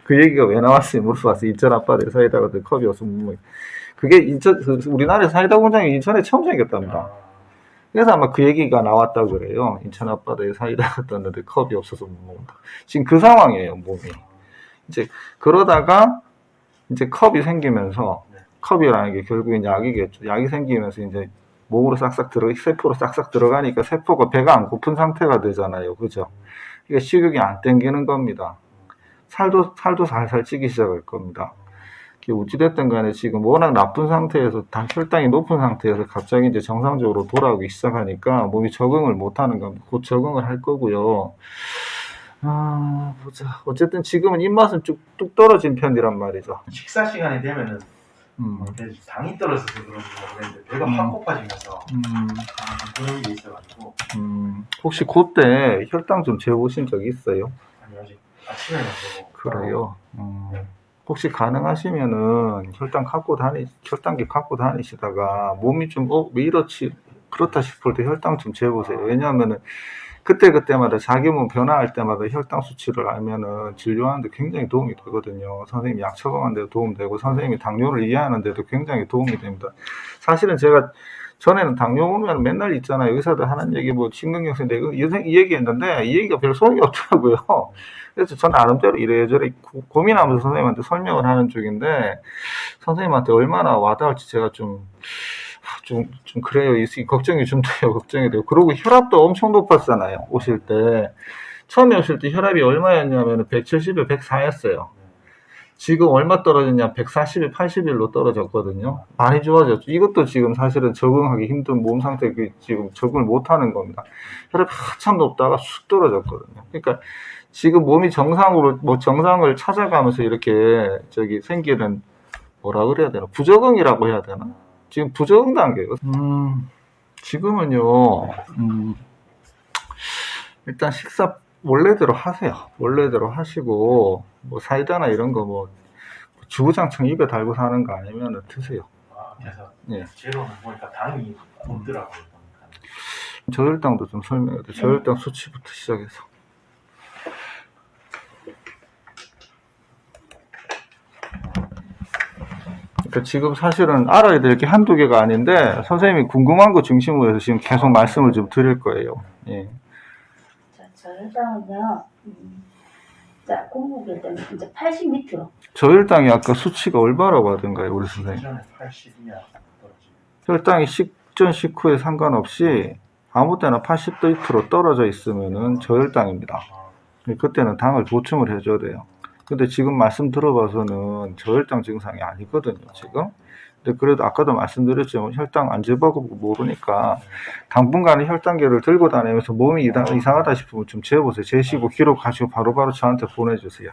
그 얘기가 왜 나왔어요? 물어봤어요. 인천 앞바다에 사이다가 컵이 없으면 뭐. 그게 우리나라에 사이다 공장이 인천에 처음 생겼답니다. 그래서 아마 그 얘기가 나왔다고 그래요. 인천 앞바다에 사이다가 떴는데 컵이 없어서 못 먹는다. 지금 그 상황이에요, 몸이. 이제 그러다가 이제 컵이 생기면서 컵이라는 게 결국엔 약이겠죠. 약이 생기면서 이제 몸으로 세포로 싹싹 들어가니까 세포가 배가 안 고픈 상태가 되잖아요. 그죠? 그러니까 식욕이 안 땡기는 겁니다. 살도 살살 찌기 시작할 겁니다. 어찌됐든 간에 지금 워낙 나쁜 상태에서 혈당이 높은 상태에서 갑자기 이제 정상적으로 돌아오기 시작하니까 몸이 적응을 못 하는 겁니다. 곧 적응을 할 거고요. 보자. 어쨌든 지금은 입맛은 뚝뚝 떨어진 편이란 말이죠. 식사 시간이 되면은 당이 떨어져서 그런지 모르겠는데 배가 확 고파지면서 그런 게 있어가지고. 혹시 그때 혈당 좀 재보신 적 있어요? 아니 아직 아침에는 보고. 그래요. 혹시 가능하시면은 혈당계 갖고 다니시다가 몸이 좀 왜 이렇지 그렇다 싶을 때 혈당 좀 재보세요. 왜냐하면은 그때마다 자기 몸 변화할 때마다 혈당 수치를 알면은 진료하는데 굉장히 도움이 되거든요. 선생님이 약 처방하는 데도 도움되고 선생님이 당뇨를 이해하는 데도 굉장히 도움이 됩니다. 사실은 제가 전에는 당뇨 오면 맨날 있잖아요. 의사들 하는 얘기 뭐 심근경색 이 얘기했는데 이 얘기가 별 소용이 없더라고요. 그래서 전 나름대로 이래저래 고민하면서 선생님한테 설명을 하는 쪽인데 선생님한테 얼마나 와닿을지 제가 좀 그래요. 걱정이 좀 돼요. 걱정이 돼요. 그리고 혈압도 엄청 높았잖아요. 처음에 오실 때 혈압이 얼마였냐면 170에 104였어요. 지금 얼마 떨어졌냐? 140에 81로 떨어졌거든요. 많이 좋아졌죠. 이것도 지금 사실은 적응하기 힘든 몸 상태, 지금 적응을 못 하는 겁니다. 혈압이 한참 높다가 쑥 떨어졌거든요. 그러니까 지금 몸이 정상을 찾아가면서 이렇게 생기는, 뭐라 그래야 되나? 부적응이라고 해야 되나? 지금 부적응 단계예요. 지금은요, 일단 식사 원래대로 하세요. 원래대로 하시고, 뭐 사이다나 이런 거 뭐 주구장창 입에 달고 사는 거 아니면 드세요. 그래서 예. 재료는 보니까 당이 없더라고요. 저혈당도 좀 설명해야 돼. 저혈당 수치부터 시작해서. 그러니까 지금 사실은 알아야 될 게 한두 개가 아닌데 선생님이 궁금한 거 중심으로 해서 지금 계속 말씀을 좀 드릴 거예요. 예. 자, 저혈당은요. 자, 공복일 때는 이제 80 밑으로. 저혈당이 아까 수치가 얼마라고 하던가요, 우리 선생님? 전에 80이야 떨어지고. 혈당이 식전 식후에 상관없이 아무 때나 80도 밑으로 떨어져 있으면은 저혈당입니다. 그때는 당을 보충을 해줘야 돼요. 근데 지금 말씀 들어봐서는 저혈당 증상이 아니거든요, 지금. 근데 그래도 아까도 말씀드렸지만 혈당 안 재보고 모르니까 당분간은 혈당계를 들고 다니면서 몸이 이상하다 싶으면 좀 재보세요. 재시고 기록 가지고 바로바로 저한테 보내주세요.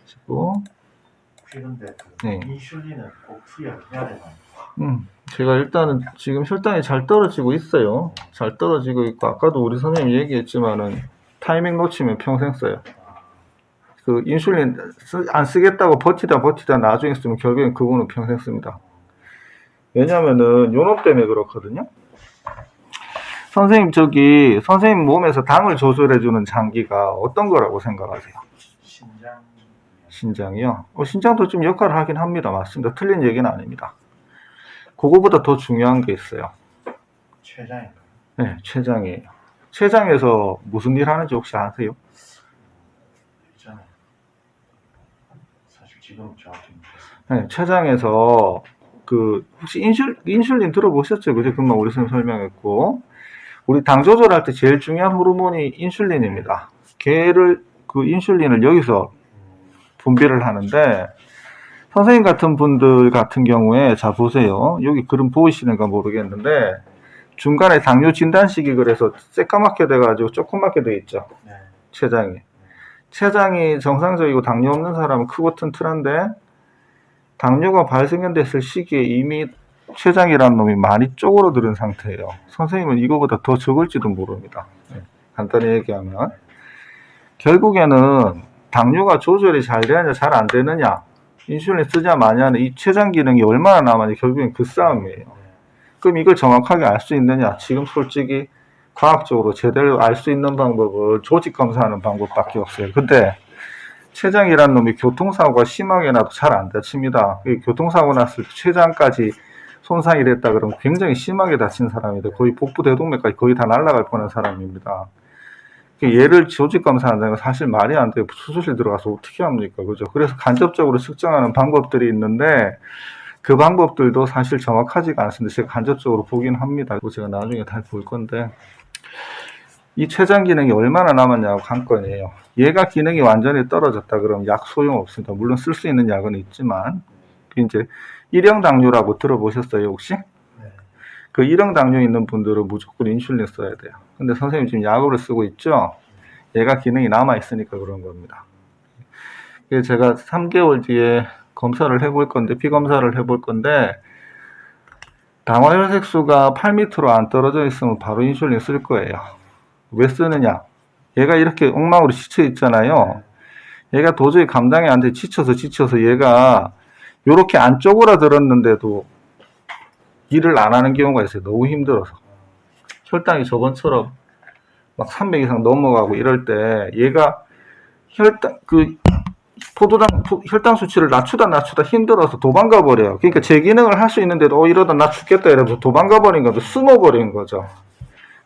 그리고 그런데 네. 인슐린은 꼭 투여를 해야 되나요? 제가 일단은 지금 혈당이 잘 떨어지고 있어요. 잘 떨어지고 있고 아까도 우리 선생님이 얘기했지만은 타이밍 놓치면 평생 써요. 그 인슐린 안 쓰겠다고 버티다 나중에 쓰면 결국엔 그거는 평생 씁니다. 왜냐면은 요놈 때문에 그렇거든요. 선생님 몸에서 당을 조절해주는 장기가 어떤 거라고 생각하세요? 신장이요? 신장도 좀 역할을 하긴 합니다. 맞습니다. 틀린 얘기는 아닙니다. 그거보다 더 중요한 게 있어요. 췌장인가요? 네, 췌장이에요. 췌장에서 무슨 일 하는지 혹시 아세요? 있잖아요. 사실 지금 정확히 모르겠어요. 네, 췌장에서 혹시 인슐린 들어보셨죠? 그죠? 금방 우리 선생님 설명했고, 우리 당 조절할 때 제일 중요한 호르몬이 인슐린입니다. 인슐린을 여기서 분비를 하는데, 선생님 같은 분들 같은 경우에, 자, 보세요. 여기 그림 보이시는가 모르겠는데, 중간에 당뇨 진단식이 그래서 새까맣게 돼가지고 조그맣게 돼 있죠. 네. 췌장이 정상적이고 당뇨 없는 사람은 크고 튼튼한데, 당뇨가 발생됐을 시기에 이미 췌장이라는 놈이 많이 쪼그러드는 상태예요. 선생님은 이거보다 더 적을지도 모릅니다. 네, 간단히 얘기하면 결국에는 당뇨가 조절이 잘 되느냐 잘 안 되느냐, 인슐린 쓰냐 마냐는 이 췌장 기능이 얼마나 남았냐, 결국엔 그 싸움이에요. 그럼 이걸 정확하게 알 수 있느냐? 지금 솔직히 과학적으로 제대로 알 수 있는 방법은 조직 검사하는 방법밖에 없어요. 근데 췌장이라는 놈이 교통사고가 심하게 나도 잘 안 다칩니다. 교통사고 났을 때 췌장까지 손상이 됐다 그러면 굉장히 심하게 다친 사람이다. 거의 복부 대동맥까지 거의 다 날아갈 뻔한 사람입니다. 얘를 조직 검사한다는 건 사실 말이 안 돼요. 수술실 들어가서 어떻게 합니까? 그죠? 그래서 간접적으로 측정하는 방법들이 있는데 그 방법들도 사실 정확하지가 않습니다. 제가 간접적으로 보긴 합니다. 그리고 제가 나중에 다 볼 건데 이 췌장 기능이 얼마나 남았냐고 관건이에요. 얘가 기능이 완전히 떨어졌다 그러면 약 소용없습니다. 물론 쓸 수 있는 약은 있지만 이제 일형 당뇨라고 들어보셨어요 혹시? 네. 그 일형 당뇨 있는 분들은 무조건 인슐린 써야 돼요. 근데 선생님 지금 약으로 쓰고 있죠? 얘가 기능이 남아 있으니까 그런 겁니다. 그래서 제가 3개월 뒤에 검사를 해볼 건데 피검사를 해볼 건데 당화혈색소가 8m로 안 떨어져 있으면 바로 인슐린 쓸 거예요. 왜 쓰느냐? 얘가 이렇게 엉망으로 지쳐 있잖아요. 얘가 도저히 감당이 안 돼. 지쳐서 얘가 이렇게 안 쪼그라들었는데도 일을 안 하는 경우가 있어요. 너무 힘들어서. 혈당이 저번처럼 막 300 이상 넘어가고 이럴 때 얘가 혈당 수치를 낮추다 힘들어서 도망가 버려요. 그러니까 제 기능을 할 수 있는데도 이러다 나 죽겠다 이러면서 도망가 버린 거죠. 숨어 버린 거죠.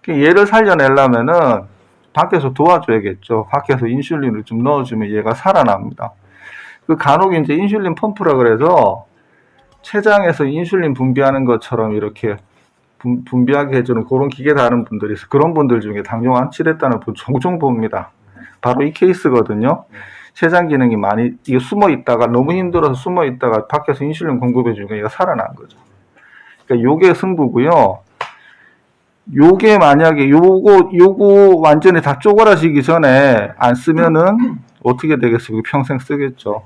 얘를 살려내려면은 밖에서 도와줘야겠죠. 밖에서 인슐린을 좀 넣어주면 얘가 살아납니다. 그 간혹 이제 인슐린 펌프라 그래서 췌장에서 인슐린 분비하는 것처럼 이렇게 분비하게 해주는 그런 기계 다른 분들이 있어요. 그런 분들 중에 당뇨 완치됐다는 분 종종 봅니다. 바로 이 케이스거든요. 췌장 기능이 많이 이게 숨어 있다가 너무 힘들어서 숨어 있다가 밖에서 인슐린 공급해 주니까 얘가 살아난 거죠. 그러니까 요게 승부고요. 요게 만약에 요거 완전히 다 쪼그라지기 전에 안 쓰면은 어떻게 되겠어요? 평생 쓰겠죠.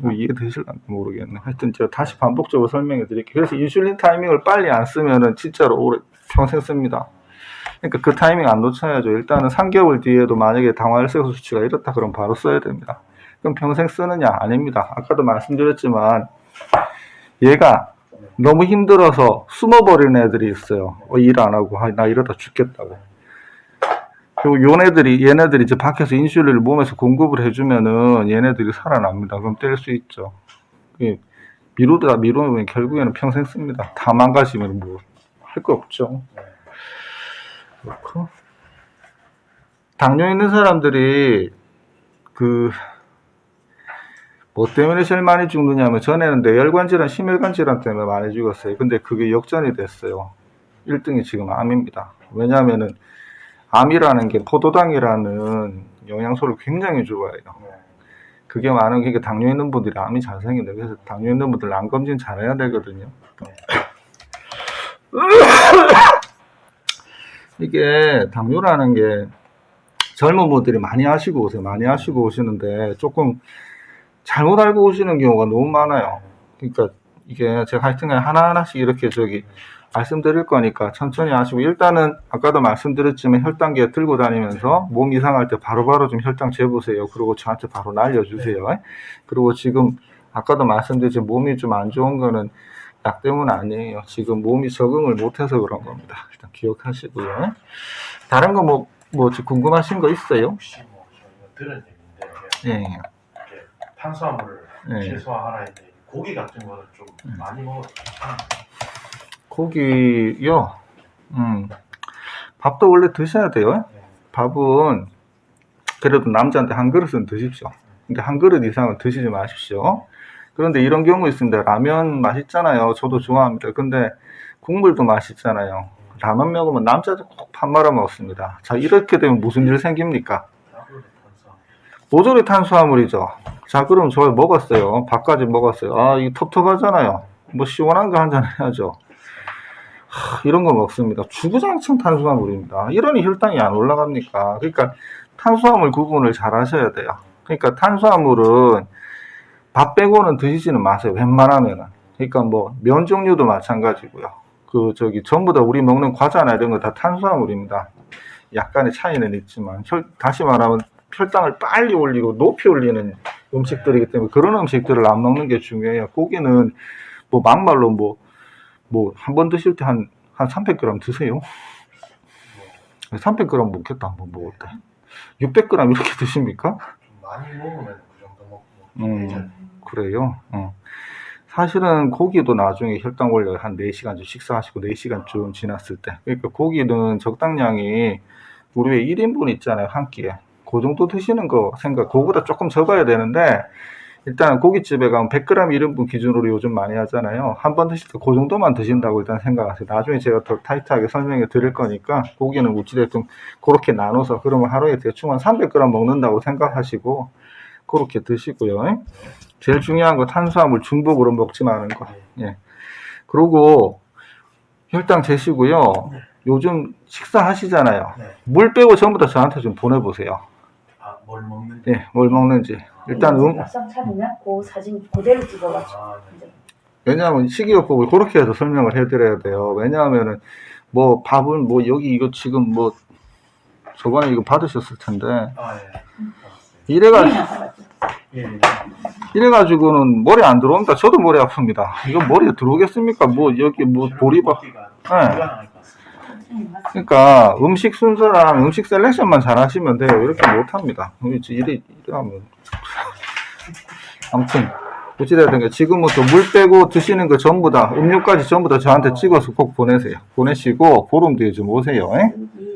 이해되실런지 모르겠네. 하여튼 제가 다시 반복적으로 설명해 드릴게요. 그래서 인슐린 타이밍을 빨리 안 쓰면은 진짜로 오래 평생 씁니다. 그러니까 그 타이밍 안 놓쳐야죠. 일단은 3개월 뒤에도 만약에 당화혈색소 수치가 이렇다 그러면 바로 써야 됩니다. 그럼 평생 쓰느냐? 아닙니다. 아까도 말씀드렸지만 얘가 너무 힘들어서 숨어버리는 애들이 있어요. 일 안 하고 나 이러다 죽겠다고. 그리고 얘네들이 이제 밖에서 인슐린을 몸에서 공급을 해주면은 얘네들이 살아납니다. 그럼 뗄 수 있죠. 미루면 결국에는 평생 씁니다. 다 망가지면 뭐 할 거 없죠. 그렇고 당뇨 있는 사람들이 뭐 때문에 제일 많이 죽느냐면 전에는 뇌혈관 질환, 심혈관 질환 때문에 많이 죽었어요. 근데 그게 역전이 됐어요. 1등이 지금 암입니다. 왜냐하면은 암이라는 게 포도당이라는 영양소를 굉장히 좋아해요. 그게 많은 게 당뇨 있는 분들이 암이 잘 생긴다. 그래서 당뇨 있는 분들 암 검진 잘해야 되거든요. 이게 당뇨라는 게 젊은 분들이 많이 하시고 오세요. 많이 하시고 오시는데 조금 잘못 알고 오시는 경우가 너무 많아요. 그러니까 이게 제가 하여튼간 하나하나씩 이렇게 말씀드릴 거니까 천천히 하시고, 일단은 아까도 말씀드렸지만 혈당계 들고 다니면서 몸 이상할 때 바로바로 좀 혈당 재보세요. 그리고 저한테 바로 날려주세요. 그리고 지금 아까도 말씀드렸지만 몸이 좀 안 좋은 거는 약 때문 아니에요. 지금 몸이 적응을 못해서 그런 겁니다. 일단 기억하시고요. 다른 거 뭐 궁금하신 거 있어요? 혹시 뭐 저희가 들은 얘기인데 탄수화물을 최소화하라 했는데 고기 같은 거는 좀 많이 먹어도 괜찮아요? 고기요? 밥도 원래 드셔야 돼요. 밥은 그래도 남자한테 한 그릇은 드십시오. 근데 한 그릇 이상은 드시지 마십시오. 그런데 이런 경우 있습니다. 라면 맛있잖아요. 저도 좋아합니다. 근데 국물도 맛있잖아요. 라면 먹으면 남자들 꼭 밥 말아 먹습니다. 자, 이렇게 되면 무슨 일 생깁니까? 모조리 탄수화물이죠. 자, 그럼 저 먹었어요. 밥까지 먹었어요. 이거 텁텁하잖아요. 뭐 시원한 거 한잔 해야죠. 이런 거 먹습니다. 주구장창 탄수화물입니다. 이러니 혈당이 안 올라갑니까? 그러니까 탄수화물 구분을 잘 하셔야 돼요. 그러니까 탄수화물은 밥 빼고는 드시지는 마세요. 웬만하면은. 그러니까 뭐 면 종류도 마찬가지고요. 전부 다 우리 먹는 과자나 이런 거 다 탄수화물입니다. 약간의 차이는 있지만, 다시 말하면 혈당을 빨리 올리고 높이 올리는 음식들이기 때문에 그런 음식들을 안 먹는 게 중요해요. 고기는 뭐 막말로 한 번 드실 때 한 300g 드세요. 300g 먹겠다, 한번 먹을 때. 600g 이렇게 드십니까? 좀 많이 먹으면 그 정도 먹고 그래요. 사실은 고기도 나중에 혈당 올려요. 한 4시간쯤 식사하시고 4시간쯤 지났을 때. 그러니까 고기는 적당량이 우리 왜 1인분 있잖아요. 한 끼에. 그 정도 드시는 거 생각, 그거보다 조금 적어야 되는데, 일단 고깃집에 가면 100g 1인분 기준으로 요즘 많이 하잖아요. 한 번 드실 때 그 정도만 드신다고 일단 생각하세요. 나중에 제가 더 타이트하게 설명해 드릴 거니까 고기는 어찌됐든 그렇게 나눠서 그러면 하루에 대충 한 300g 먹는다고 생각하시고 그렇게 드시고요. 제일 중요한 거 탄수화물 중복으로 먹지 마는 거. 예. 그리고 혈당 재시고요. 요즘 식사하시잖아요. 네. 물 빼고 전부 다 저한테 좀 보내보세요. 아, 뭘 먹는지. 예, 뭘 먹는지. 일단 밥상 차리면 그 사진 그대로 찍어가지고 아, 이제 왜냐하면 식이요법을 그렇게 해서 설명을 해드려야 돼요. 왜냐하면은 뭐 밥은 뭐 여기 이거 지금 뭐 저번에 이거 받으셨을 텐데 아, 예. 예. 이래가지고는 머리 안 들어옵니다. 저도 머리 아픕니다. 이거 머리에 들어오겠습니까? 뭐 여기 뭐 보리밥. 그러니까 음식 순서랑 음식 셀렉션만 잘 하시면 돼요. 이렇게 못합니다. 이러면 아무튼 어찌되든 지금부터 물 빼고 드시는 거 전부 다 음료까지 전부 다 저한테 찍어서 꼭 보내세요. 보내시고 보름 뒤에 좀 오세요. 이